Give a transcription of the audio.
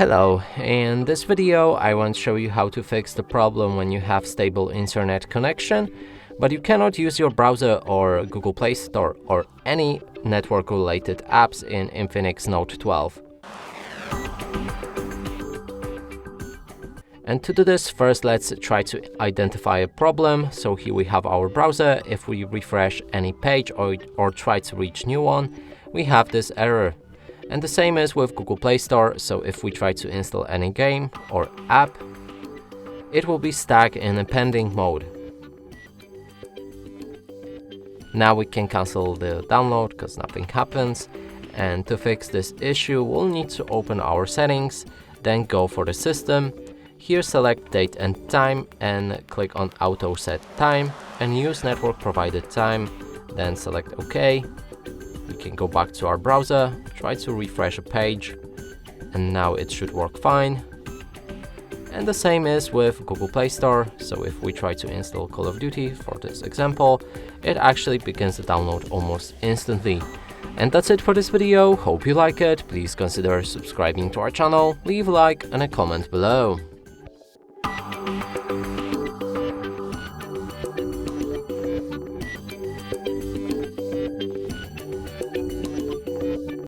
Hello, in this video I want to show you how to fix the problem when you have stable internet connection, but you cannot use your browser or Google Play Store or any network-related apps in Infinix Note 12. And to do this, first let's try to identify a problem. So here we have our browser. If we refresh any page or try to reach new one, we have this error. And the same is with Google Play Store, so if we try to install any game or app, it will be stuck in a pending mode. Now we can cancel the download because nothing happens. And to fix this issue, we'll need to open our settings, then go for the system. Here select date and time and click on auto set time and use network provided time, then select OK. We can go back to our browser, try to refresh a page, and now it should work fine. And the same is with Google Play Store, so if we try to install Call of Duty for this example, it actually begins the download almost instantly. And that's it for this video. Hope you like it. Please consider subscribing to our channel, leave a like and a comment below.